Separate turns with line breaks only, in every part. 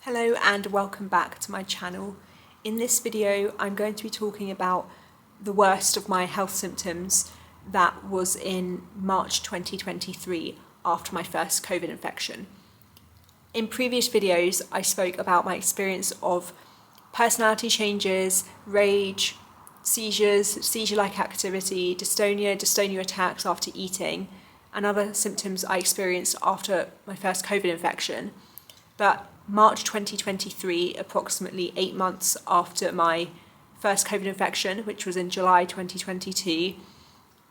Hello and welcome back to my channel. In this video I'm going to be talking about the worst of my health symptoms that was in March 2023 after my first COVID infection. In previous videos I spoke about my experience of personality changes, rage, seizures, seizure-like activity, dystonia attacks after eating, and other symptoms I experienced after my first COVID infection. But March 2023, approximately 8 months after my first COVID infection, which was in July 2022,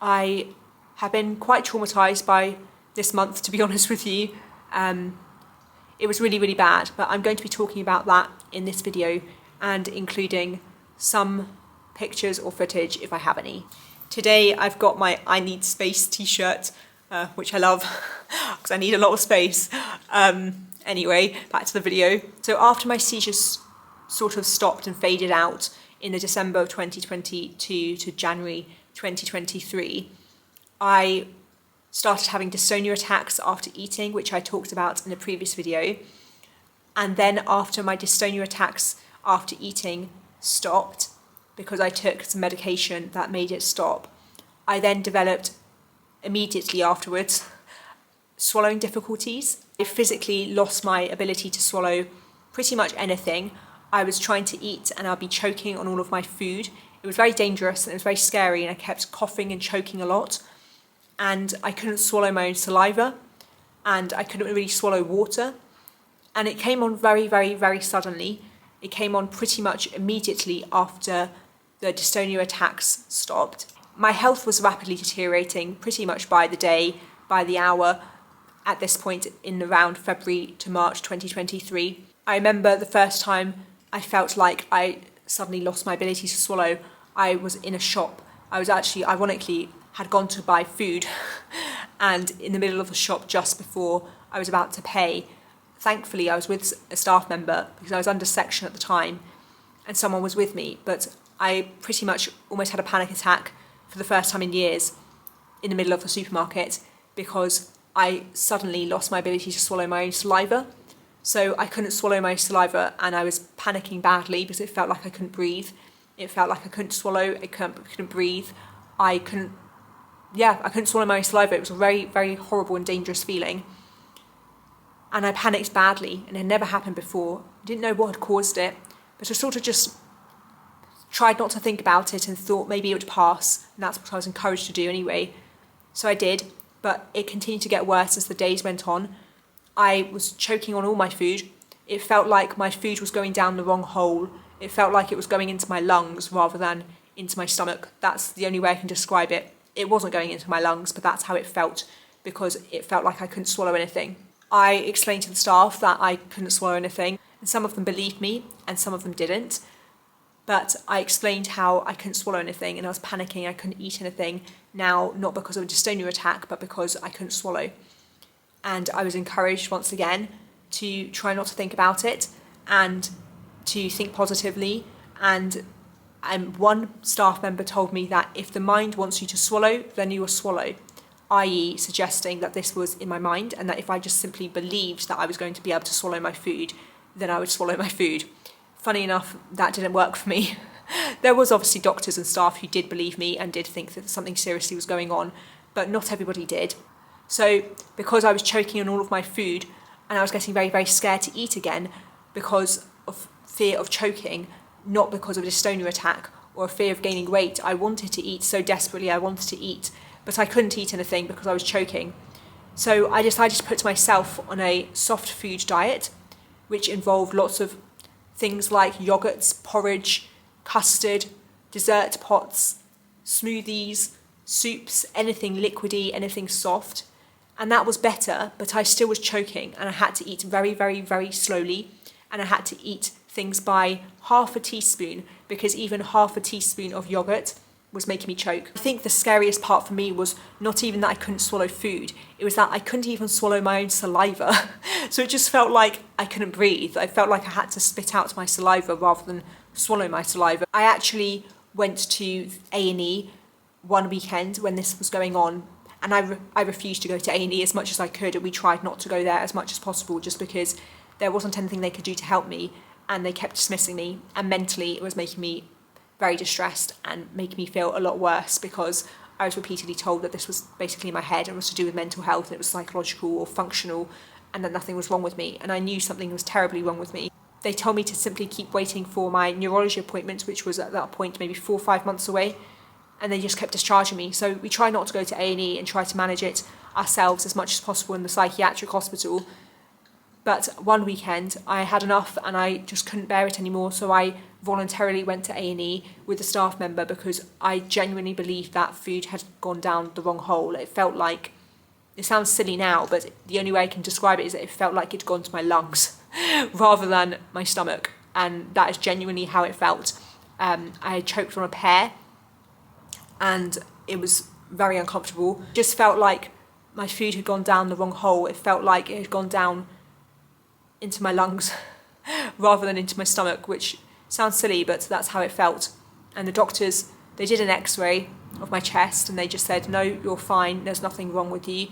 I have been quite traumatised by this month, to be honest with you. It was really, really bad, but I'm going to be talking about that in this video and including some pictures or footage if I have any. Today I've got my I Need Space t-shirt, which I love because I need a lot of space. Anyway, back to the video. So after my seizures sort of stopped and faded out in the December of 2022 to January 2023, I started having dystonia attacks after eating, which I talked about in a previous video. And then after my dystonia attacks after eating stopped, because I took some medication that made it stop, I then developed immediately afterwards swallowing difficulties. I physically lost my ability to swallow pretty much anything. I was trying to eat and I'd be choking on all of my food. It was very dangerous and it was very scary, and I kept coughing and choking a lot. And I couldn't swallow my own saliva, and I couldn't really swallow water. And it came on very, very, very suddenly. It came on pretty much immediately after the dystonia attacks stopped. My health was rapidly deteriorating pretty much by the day, by the hour, at this point in around February to March 2023. I remember the first time I felt like I suddenly lost my ability to swallow. I was in a shop. I was actually, ironically, had gone to buy food and in the middle of the shop just before I was about to pay, thankfully I was with a staff member because I was under section at the time and someone was with me, but I pretty much almost had a panic attack for the first time in years in the middle of the supermarket because I suddenly lost my ability to swallow my own saliva. So I couldn't swallow my saliva and I was panicking badly because it felt like I couldn't breathe. It felt like I couldn't swallow, I couldn't breathe. I couldn't swallow my own saliva. It was a very, very horrible and dangerous feeling. And I panicked badly, and it had never happened before. I didn't know what had caused it, but I sort of just tried not to think about it and thought maybe it would pass, and that's what I was encouraged to do anyway. So I did. But it continued to get worse as the days went on. I was choking on all my food. It felt like my food was going down the wrong hole. It felt like it was going into my lungs rather than into my stomach. That's the only way I can describe it. It wasn't going into my lungs, but that's how it felt because it felt like I couldn't swallow anything. I explained to the staff that I couldn't swallow anything, and some of them believed me and some of them didn't. But I explained how I couldn't swallow anything and I was panicking, I couldn't eat anything. Now, not because of a dystonia attack, but because I couldn't swallow. And I was encouraged once again to try not to think about it and to think positively. And one staff member told me that if the mind wants you to swallow, then you will swallow, i.e. suggesting that this was in my mind and that if I just simply believed that I was going to be able to swallow my food, then I would swallow my food. Funny enough, that didn't work for me. There was obviously doctors and staff who did believe me and did think that something seriously was going on, but not everybody did. So because I was choking on all of my food and I was getting very, very scared to eat again because of fear of choking, not because of a dystonia attack or a fear of gaining weight, I wanted to eat so desperately. I wanted to eat, but I couldn't eat anything because I was choking. So I decided to put myself on a soft food diet, which involved lots of things like yogurts, porridge, custard, dessert pots, smoothies, soups, anything liquidy, anything soft. And that was better, but I still was choking and I had to eat very, very, very slowly, and I had to eat things by half a teaspoon because even half a teaspoon of yogurt was making me choke. I think the scariest part for me was not even that I couldn't swallow food, it was that I couldn't even swallow my own saliva. So it just felt like I couldn't breathe. I felt like I had to spit out my saliva rather than swallow my saliva. I actually went to A&E one weekend when this was going on, and I refused to go to A&E as much as I could, and we tried not to go there as much as possible just because there wasn't anything they could do to help me, and they kept dismissing me, and mentally it was making me very distressed and making me feel a lot worse, because I was repeatedly told that this was basically in my head and was to do with mental health, and it was psychological or functional, and that nothing was wrong with me, and I knew something was terribly wrong with me. They told me to simply keep waiting for my neurology appointment, which was at that point maybe 4 or 5 months away, and they just kept discharging me. So we try not to go to A&E and try to manage it ourselves as much as possible in the psychiatric hospital. But one weekend I had enough and I just couldn't bear it anymore, so I voluntarily went to A&E with a staff member, because I genuinely believed that food had gone down the wrong hole. It felt like, it sounds silly now, but the only way I can describe it is that it felt like it'd gone to my lungs rather than my stomach, and that is genuinely how it felt. I had choked on a pear and it was very uncomfortable. It just felt like my food had gone down the wrong hole. It felt like it had gone down into my lungs rather than into my stomach, which sounds silly, but that's how it felt. And the doctors, they did an x-ray of my chest and they just said, no, you're fine, there's nothing wrong with you.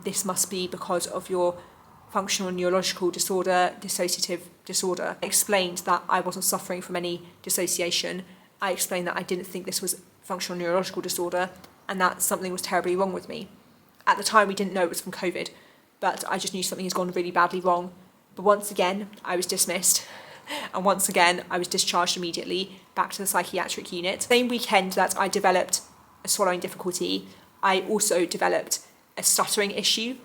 This must be because of your functional neurological disorder, dissociative disorder. I explained that I wasn't suffering from any dissociation. I explained that I didn't think this was functional neurological disorder and that something was terribly wrong with me. At the time, we didn't know it was from COVID, but I just knew something has gone really badly wrong. But once again, I was dismissed. And once again, I was discharged immediately back to the psychiatric unit. Same weekend that I developed a swallowing difficulty, I also developed a stuttering issue.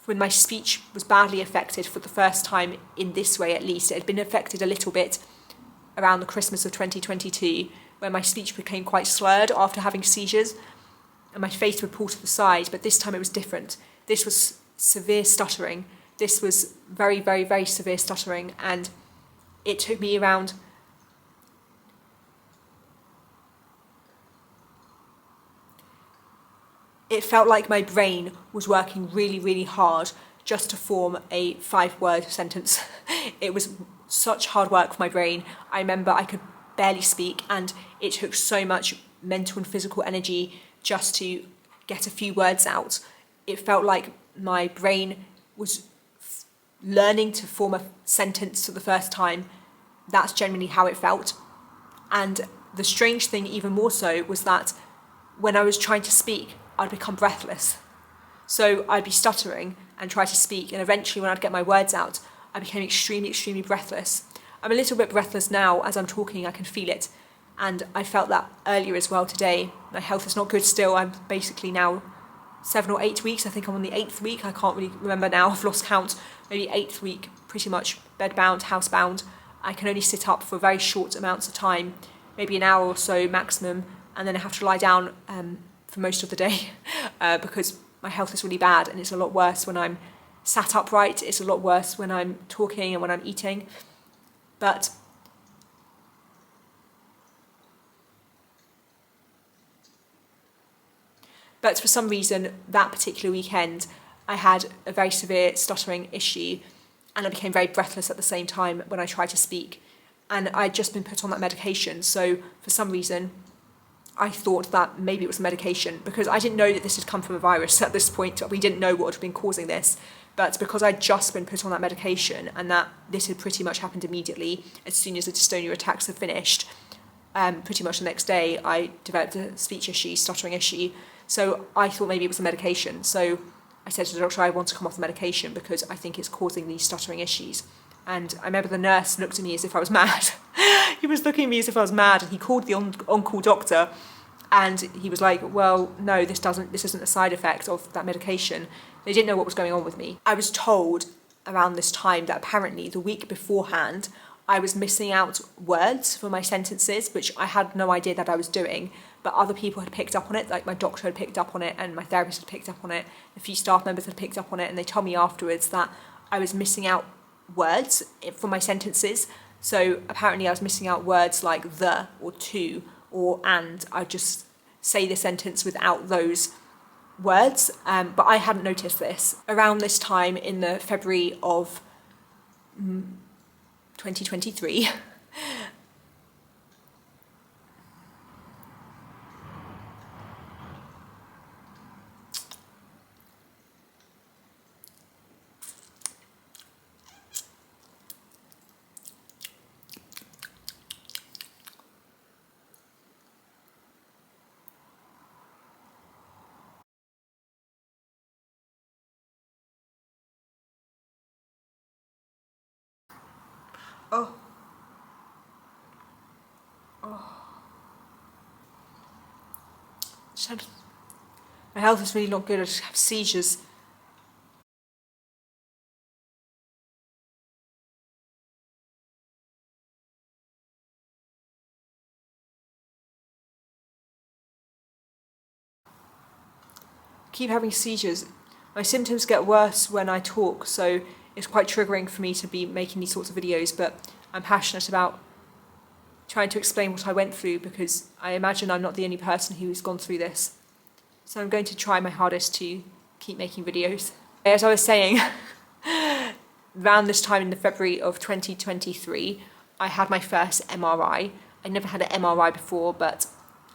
When my speech was badly affected for the first time in this way, at least, it had been affected a little bit around the Christmas of 2022, where my speech became quite slurred after having seizures and my face would pull to the side, but this time it was different. This was severe stuttering. This was very, very, very severe stuttering, and it took me around it felt like my brain was working really, really hard just to form a 5-word sentence. It was such hard work for my brain. I remember I could barely speak, and it took so much mental and physical energy just to get a few words out. It felt like my brain was learning to form a sentence for the first time. That's generally how it felt. And the strange thing, even more so, was that when I was trying to speak, I'd become breathless. So I'd be stuttering and try to speak, and eventually when I'd get my words out, I became extremely, extremely breathless. I'm a little bit breathless now as I'm talking, I can feel it. And I felt that earlier as well today. My health is not good still. I'm basically now 7 or 8 weeks. I think I'm on the 8th week. I can't really remember now. I've lost count. Maybe 8th week, pretty much bedbound, housebound. I can only sit up for very short amounts of time, maybe an hour or so maximum, and then I have to lie down for most of the day because my health is really bad, and it's a lot worse when I'm sat upright. It's a lot worse when I'm talking and when I'm eating. But for some reason, that particular weekend, I had a very severe stuttering issue, and I became very breathless at the same time when I tried to speak. And I'd just been put on that medication, so for some reason, I thought that maybe it was the medication, because I didn't know that this had come from a virus at this point. We didn't know what had been causing this, but because I'd just been put on that medication and that this had pretty much happened immediately as soon as the dystonia attacks had finished, pretty much the next day I developed a speech issue, stuttering issue. So I thought maybe it was the medication. So I said to the doctor, I want to come off the medication because I think it's causing these stuttering issues. And I remember the nurse looked at me as if I was mad. He was looking at me as if I was mad, and he called the on-call doctor, and he was like, well, no, this isn't a side effect of that medication. They didn't know what was going on with me. I was told around this time that apparently the week beforehand, I was missing out words for my sentences, which I had no idea that I was doing, but other people had picked up on it, like my doctor had picked up on it, and my therapist had picked up on it, a few staff members had picked up on it, and they told me afterwards that I was missing out words for my sentences. So apparently I was missing out words like the or to or and. I just say the sentence without those words, but I hadn't noticed this. Around this time in the February of 2023, Oh. Oh. My health is really not good. I just have seizures. I keep having seizures. My symptoms get worse when I talk, so it's quite triggering for me to be making these sorts of videos, but I'm passionate about trying to explain what I went through because I imagine I'm not the only person who's gone through this. So I'm going to try my hardest to keep making videos. As I was saying, around this time in the February of 2023, I had my first MRI. I never had an MRI before, but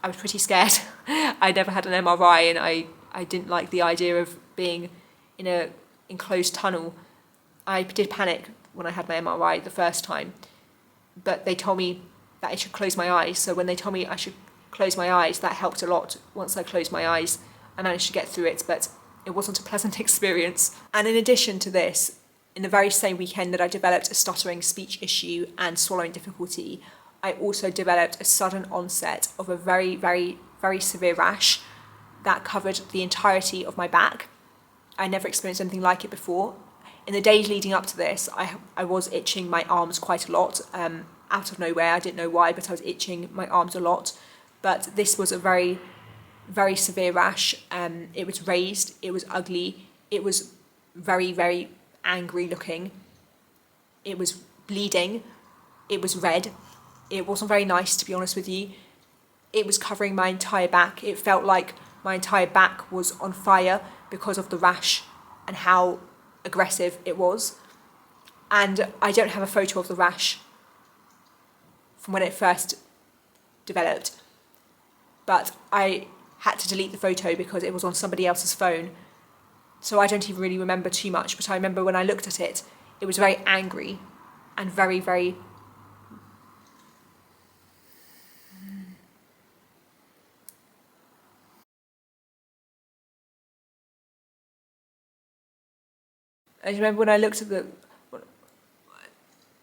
I was pretty scared. I never had an MRI and I didn't like the idea of being in an enclosed tunnel. I did panic when I had my MRI the first time, but they told me that I should close my eyes. So when they told me I should close my eyes, that helped a lot. Once I closed my eyes, I managed to get through it, but it wasn't a pleasant experience. And in addition to this, in the very same weekend that I developed a stuttering speech issue and swallowing difficulty, I also developed a sudden onset of a very, very, very severe rash that covered the entirety of my back. I never experienced anything like it before. In the days leading up to this, I was itching my arms quite a lot, out of nowhere. I didn't know why, but I was itching my arms a lot. But this was a very, very severe rash. It was raised, it was ugly, it was very, very angry looking. It was bleeding, it was red. It wasn't very nice, to be honest with you. It was covering my entire back. It felt like my entire back was on fire because of the rash and how aggressive it was. And I don't have a photo of the rash from when it first developed, but I had to delete the photo because it was on somebody else's phone. So I don't even really remember too much, but I remember when I looked at it, it was very angry and very, very... I remember when I looked at the...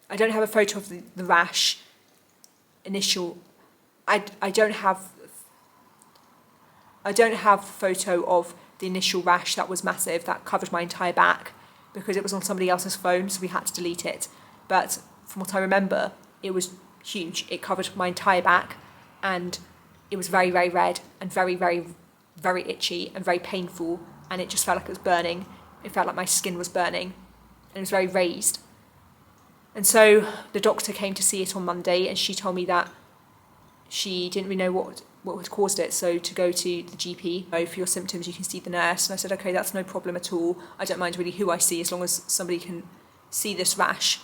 I don't have a photo of the rash initial. I don't have a photo of the initial rash that was massive, that covered my entire back, because it was on somebody else's phone, so we had to delete it. But from what I remember, it was huge. It covered my entire back, and it was very, very red and very, very, very itchy and very painful, and it just felt like it was burning. It felt like my skin was burning, and it was very raised. And so the doctor came to see it on Monday, and she told me that she didn't really know what had caused it, so to go to the GP. Oh, for your symptoms, you can see the nurse. And I said, okay, that's no problem at all. I don't mind really who I see as long as somebody can see this rash.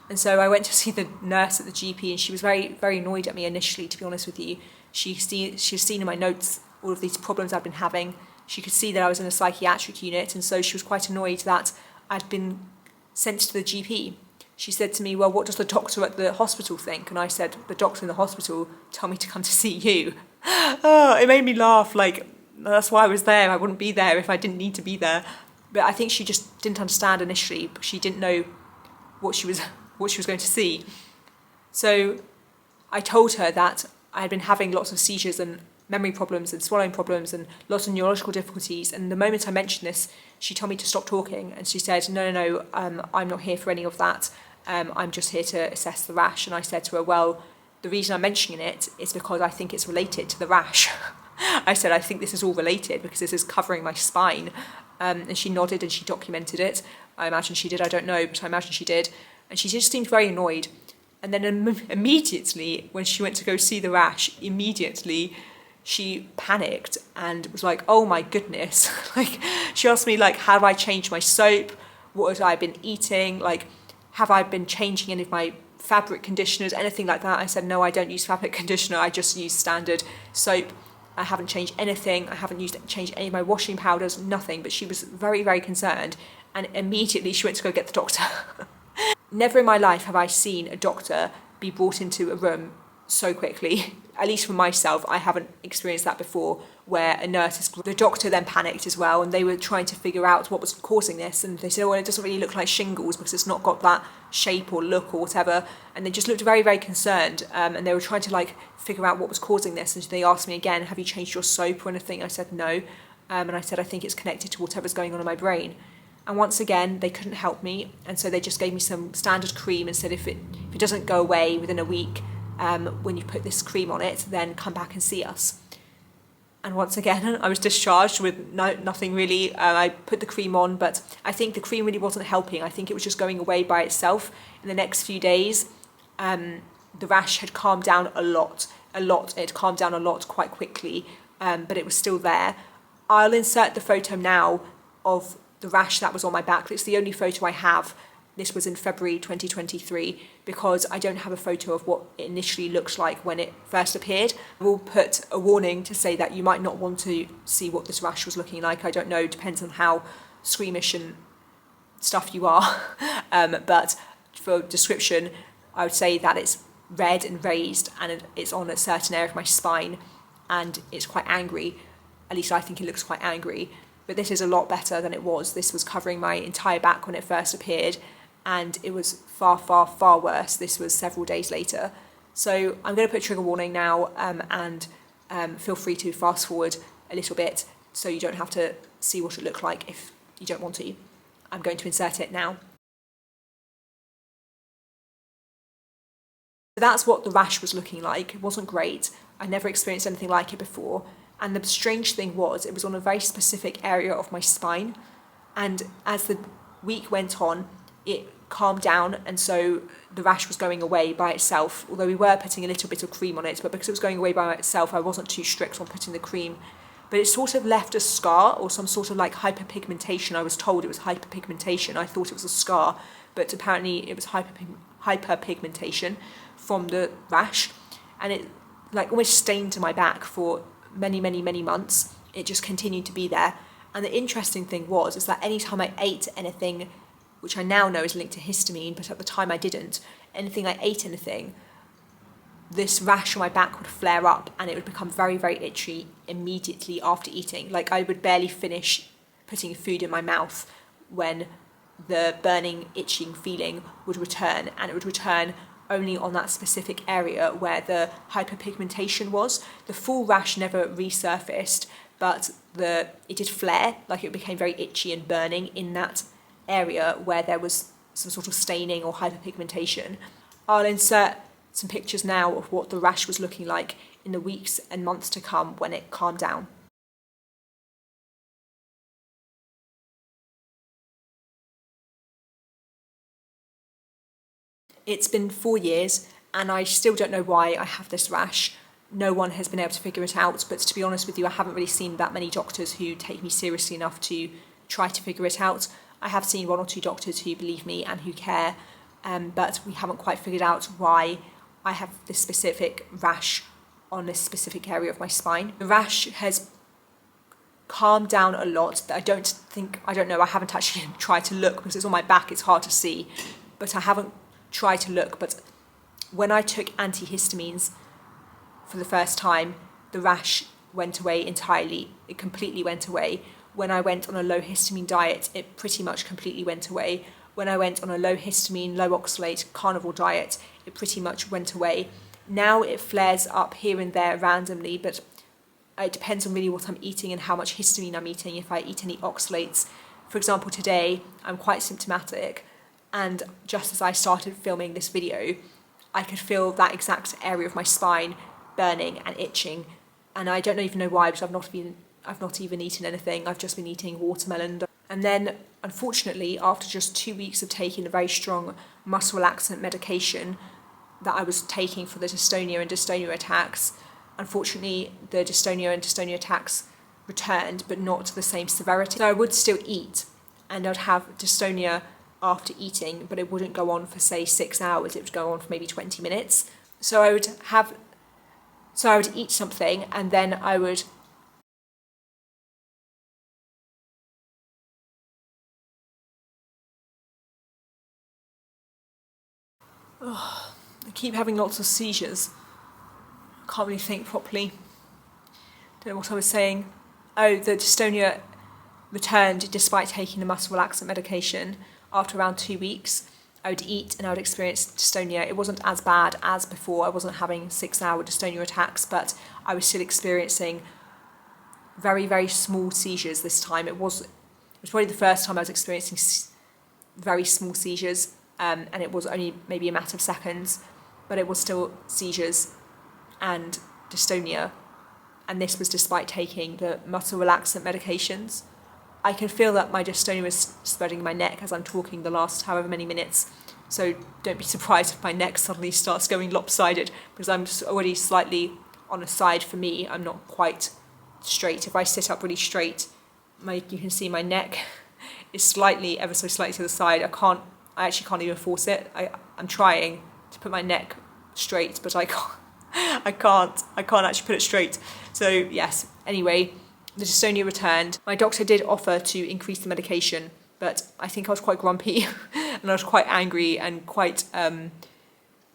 And so I went to see the nurse at the GP, and she was very, very annoyed at me initially, to be honest with you. She had seen in my notes all of these problems I'd been having. She could see that I was in a psychiatric unit, and so she was quite annoyed that I'd been sent to the GP. She said to me, well, what does the doctor at the hospital think? And I said, the doctor in the hospital told me to come to see you. Oh, it made me laugh, like, that's why I was there. I wouldn't be there if I didn't need to be there. But I think she just didn't understand initially. She didn't know what she was going to see. So I told her that I had been having lots of seizures and memory problems and swallowing problems and lots of neurological difficulties. And the moment I mentioned this, she told me to stop talking. And she said, no, I'm not here for any of that. I'm just here to assess the rash. And I said to her, well, the reason I'm mentioning it is because I think it's related to the rash. I said, I think this is all related because this is covering my spine. And she nodded and she documented it. I imagine she did, I don't know, but I imagine she did. And she just seemed very annoyed. And then immediately, when she went to go see the rash, immediately she panicked and was like, oh my goodness. Like, she asked me, like, have I changed my soap? What had I been eating? Like, have I been changing any of my fabric conditioners, anything like that? I said, no, I don't use fabric conditioner. I just use standard soap. I haven't changed anything. I haven't changed any of my washing powders, nothing. But she was very, very concerned. And immediately she went to go get the doctor. Never in my life have I seen a doctor be brought into a room so quickly. At least for myself, I haven't experienced that before, where the doctor then panicked as well, and they were trying to figure out what was causing this, and they said, well, it doesn't really look like shingles because it's not got that shape or look or whatever, and they just looked very, very concerned, and they were trying to like figure out what was causing this, and they asked me again, have you changed your soap or anything? I said no, and I said I think it's connected to whatever's going on in my brain. And once again, they couldn't help me, and so they just gave me some standard cream and said if it doesn't go away within a week, when you put this cream on it, then come back and see us. And once again, I was discharged with nothing really. I put the cream on, but I think the cream really wasn't helping. I think it was just going away by itself. In the next few days, the rash had calmed down a lot. It calmed down a lot quite quickly, but it was still there. I'll insert the photo now of the rash that was on my back. It's the only photo I have. This was in February 2023, because I don't have a photo of what it initially looked like when it first appeared. We'll put a warning to say that you might not want to see what this rash was looking like. I don't know, depends on how squeamish and stuff you are. But for description, I would say that it's red and raised, and it's on a certain area of my spine, and it's quite angry. At least I think it looks quite angry. But this is a lot better than it was. This was covering my entire back when it first appeared, and it was far, far, far worse. This was several days later. So I'm going to put a trigger warning now, and feel free to fast forward a little bit so you don't have to see what it looked like if you don't want to. I'm going to insert it now. So that's what the rash was looking like. It wasn't great. I never experienced anything like it before. And the strange thing was, it was on a very specific area of my spine. And as the week went on, it calmed down, and so the rash was going away by itself, although we were putting a little bit of cream on it, but because it was going away by itself, I wasn't too strict on putting the cream. But it sort of left a scar, or some sort of like hyperpigmentation. I was told it was hyperpigmentation. I thought it was a scar, but apparently it was hyperpigmentation from the rash, and it like almost stained to my back for many, many, many months. It just continued to be there. And the interesting thing is that anytime I ate anything, which I now know is linked to histamine, but at the time I didn't, anything I ate anything, this rash on my back would flare up, and it would become very, very itchy immediately after eating. Like I would barely finish putting food in my mouth when the burning, itching feeling would return, and it would return only on that specific area where the hyperpigmentation was. The full rash never resurfaced, but it did flare, like it became very itchy and burning in that area where there was some sort of staining or hyperpigmentation. I'll insert some pictures now of what the rash was looking like in the weeks and months to come when it calmed down. It's been 4 years, and I still don't know why I have this rash. No one has been able to figure it out, but to be honest with you, I haven't really seen that many doctors who take me seriously enough to try to figure it out. I have seen 1 or 2 doctors who believe me and who care, but we haven't quite figured out why I have this specific rash on this specific area of my spine. The rash has calmed down a lot. I don't know, I haven't actually tried to look because it's on my back, it's hard to see, but I haven't tried to look. But when I took antihistamines for the first time, the rash went away entirely. It completely went away. When I went on a low histamine diet, it pretty much completely went away. When I went on a low histamine, low oxalate carnivore diet, it pretty much went away. Now it flares up here and there randomly, but it depends on really what I'm eating and how much histamine I'm eating. If I eat any oxalates, for example, today I'm quite symptomatic, and just as I started filming this video, I could feel that exact area of my spine burning and itching, and I don't even know why, because I've not even eaten anything. I've just been eating watermelon. And then, unfortunately, after just 2 weeks of taking a very strong muscle relaxant medication that I was taking for the dystonia and dystonia attacks, unfortunately, the dystonia and dystonia attacks returned, but not to the same severity. So I would still eat, and I'd have dystonia after eating, but it wouldn't go on for, say, 6 hours. It would go on for maybe 20 minutes. So I would eat something, and then I would I keep having lots of seizures. Can't really think properly. don't know what I was saying. Oh, the dystonia returned despite taking the muscle relaxant medication. After around 2 weeks, I would eat and I would experience dystonia. It wasn't as bad as before. I wasn't having 6-hour dystonia attacks, but I was still experiencing very, very small seizures this time. It was probably the first time I was experiencing very small seizures, and it was only maybe a matter of seconds, but it was still seizures and dystonia. And this was despite taking the muscle relaxant medications. I can feel that my dystonia is spreading in my neck as I'm talking the last however many minutes. So don't be surprised if my neck suddenly starts going lopsided, because I'm just already slightly on a side. For me, I'm not quite straight. If I sit up really straight, you can see my neck is slightly, ever so slightly to the side. I actually can't even force it. I'm trying to put my neck straight, but I can't. I can't actually put it straight. So yes, anyway, the dystonia returned. My doctor did offer to increase the medication, but I think I was quite grumpy and I was quite angry and quite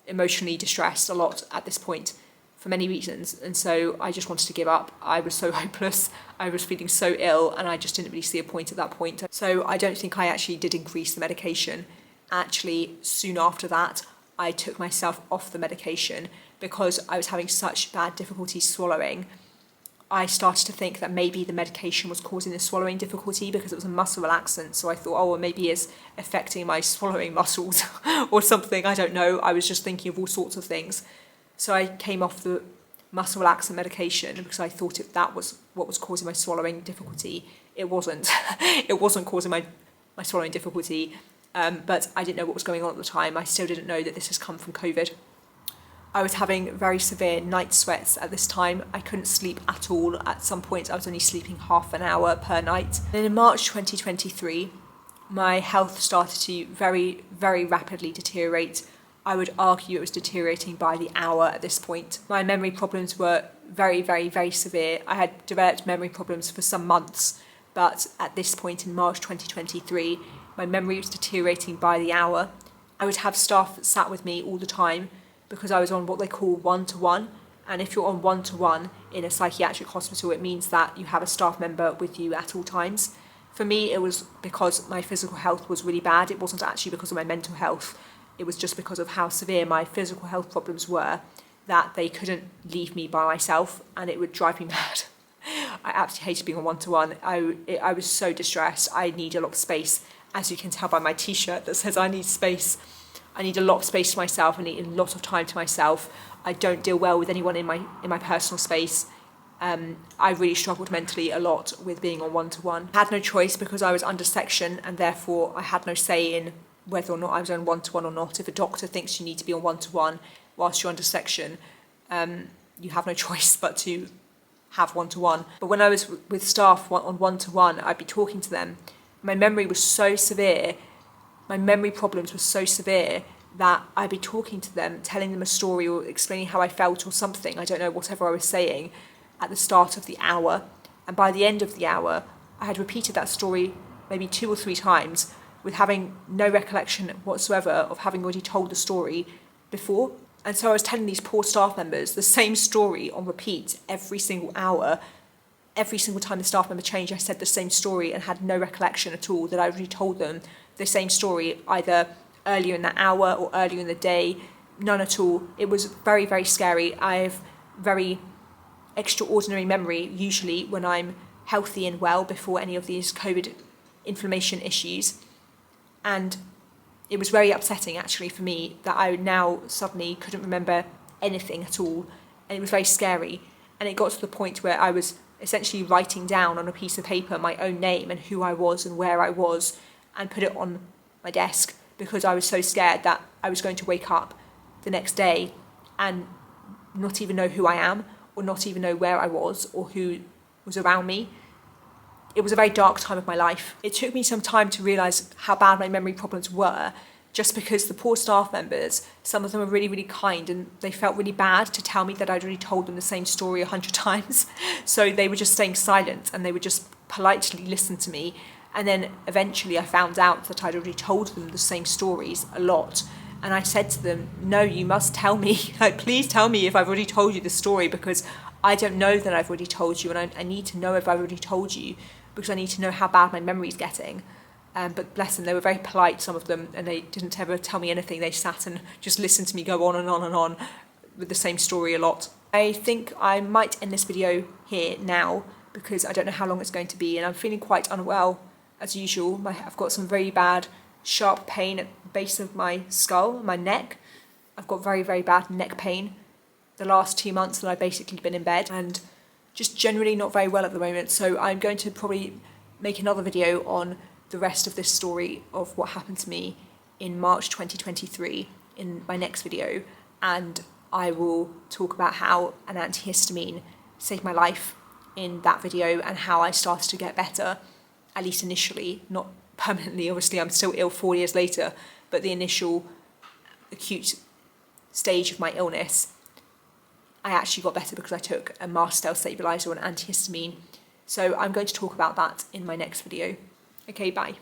emotionally distressed a lot at this point for many reasons. And so I just wanted to give up. I was so hopeless. I was feeling so ill and I just didn't really see a point at that point. So I don't think I actually did increase the medication. Actually, soon after that, I took myself off the medication because I was having such bad difficulty swallowing. I started to think that maybe the medication was causing the swallowing difficulty because it was a muscle relaxant. So I thought, oh, well, maybe it's affecting my swallowing muscles or something. I don't know. I was just thinking of all sorts of things. So I came off the muscle relaxant medication because I thought that was what was causing my swallowing difficulty. It wasn't. It wasn't causing my swallowing difficulty. But I didn't know what was going on at the time. I still didn't know that this has come from COVID. I was having very severe night sweats at this time. I couldn't sleep at all. At some point, I was only sleeping half an hour per night. Then in March 2023, my health started to very, very rapidly deteriorate. I would argue it was deteriorating by the hour at this point. My memory problems were very, very, very severe. I had developed memory problems for some months, but at this point in March 2023, my memory was deteriorating by the hour. I would have staff that sat with me all the time because I was on what they call one-to-one. And if you're on one-to-one in a psychiatric hospital, it means that you have a staff member with you at all times. For me, it was because my physical health was really bad. It wasn't actually because of my mental health. It was just because of how severe my physical health problems were that they couldn't leave me by myself, and it would drive me mad. I absolutely hated being on one-to-one. I was so distressed. I need a lot of space, as you can tell by my t-shirt that says I need space. I need a lot of space to myself. I need a lot of time to myself. I don't deal well with anyone in my personal space. I really struggled mentally a lot with being on one-to-one. I had no choice because I was under section, and therefore I had no say in whether or not I was on one-to-one or not. If a doctor thinks you need to be on one-to-one whilst you're under section, you have no choice but to have one-to-one. But when I was with staff on one-to-one, I'd be talking to them. My memory was so severe, my memory problems were so severe that I'd be talking to them, telling them a story or explaining how I felt or something, I don't know, whatever I was saying, at the start of the hour. And by the end of the hour, I had repeated that story maybe 2 or 3 times with having no recollection whatsoever of having already told the story before. And so I was telling these poor staff members the same story on repeat every single hour. Every single time the staff member changed, I said the same story and had no recollection at all that I already told them the same story either earlier in the hour or earlier in the day. None at all. It was very, very scary. I have very extraordinary memory usually when I'm healthy and well before any of these COVID inflammation issues. And it was very upsetting actually for me that I now suddenly couldn't remember anything at all. And it was very scary. And it got to the point where I was essentially writing down on a piece of paper my own name and who I was and where I was and put it on my desk because I was so scared that I was going to wake up the next day and not even know who I am or not even know where I was or who was around me. It was a very dark time of my life. It took me some time to realise how bad my memory problems were, just because the poor staff members, some of them were really, really kind and they felt really bad to tell me that I'd already told them the same story 100 times. So they were just staying silent and they would just politely listen to me. And then eventually I found out that I'd already told them the same stories a lot. And I said to them, no, you must tell me, like, please tell me if I've already told you the story because I don't know that I've already told you, and I need to know if I've already told you, because I need to know how bad my memory's getting. But bless them, they were very polite, some of them, and they didn't ever tell me anything. They sat and just listened to me go on and on and on with the same story a lot. I think I might end this video here now, because I don't know how long it's going to be, and I'm feeling quite unwell as usual. I've got some very bad sharp pain at the base of my skull, my neck. I've got very, very bad neck pain the last 2 months that I've basically been in bed, and just generally not very well at the moment. So I'm going to probably make another video on the rest of this story of what happened to me in March 2023 in my next video, and I will talk about how an antihistamine saved my life in that video and how I started to get better, at least initially, not permanently. Obviously I'm still ill 4 years later, but the initial acute stage of my illness, I actually got better because I took a mast cell stabilizer or an antihistamine. So I'm going to talk about that in my next video. Okay, bye.